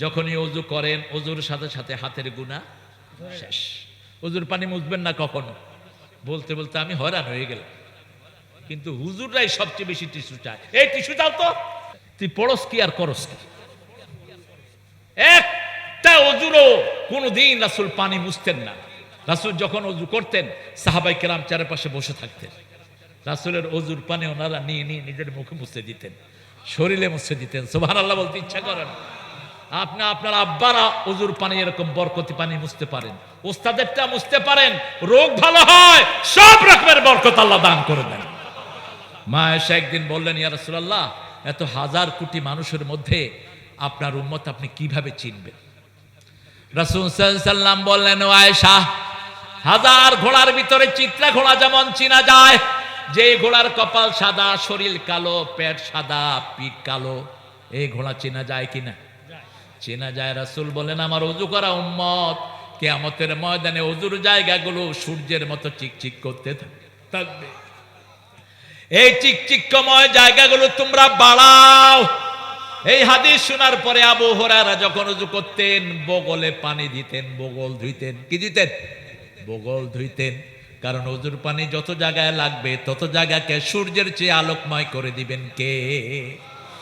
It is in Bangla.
যখনই অজু করেন অজুর সাথে সাথে হাতের গুনাহ শেষ। অজুর পানি মুছবেন না কখনো। বলতে বলতে আমি হয়রান হয়ে গেলাম, কিন্তু হুজুররাই সবচেয়ে বেশি টিস্যু চায়। এই টিস্যু দাও তো। তুই পড়স কি আর করস কি? একটা অজুরও কোনদিন রাসূল পানি মুছতেন না। রাসূল যখন অজু করতেন সাহাবায়ে কেরাম চারপাশে বসে থাকতেন। রাসূলের অজুর পানি ওনারা নিয়ে নিয়ে নিজের মুখে মুছে দিতেন, শরীরে মুছে দিতেন। সুবহানাল্লাহ বলতে ইচ্ছা করেন? আপনার আব্বারা অজুর পানি এরকম বরকতি পানি মুছতে পারেন, ওস্তাদেরটা মুছতে পারেন, রোগ ভালো হয়, সব রকমের বরকত আল্লাহ দান করে দেন। মা আয়েশা একদিন বললেন, ইয়া রাসূলুল্লাহ, এত হাজার কোটি মানুষের মধ্যে আপনার উম্মত আপনি কিভাবে চিনবেন? রাসূল সাল্লাল্লাহু আলাইহি সাল্লাম বললেন, ও আয়েশা, হাজার ঘোড়ার ভিতরে চিত্রা ঘোড়া যেমন চিনা যায়, যে ঘোড়ার কপাল সাদা, শরীর কালো, পেট সাদা, পিঠ কালো, এই ঘোড়া চেনা যায় কিনা? চেনা যায়। রাসূল বলেন, আমার ওযু করা উম্মত কিয়ামতের ময়দানে ওযুর জায়গাগুলো সূর্যের মতো চিকচিক করতে থাকবে। এই চিকচিকময় জায়গাগুলো তোমরা বাড়াও। এই হাদিস শোনার পরে আবু হুরায়রা যখন ওযু করতেন বগলে পানি দিতেন, বগল ধুইতেন। কি দিতেন? বগল ধুইতেন। কারণ ওযুর পানি যত জায়গায় লাগবে তত জায়গাকে সূর্যের চেয়ে আলোকময় করে দিবেন কে?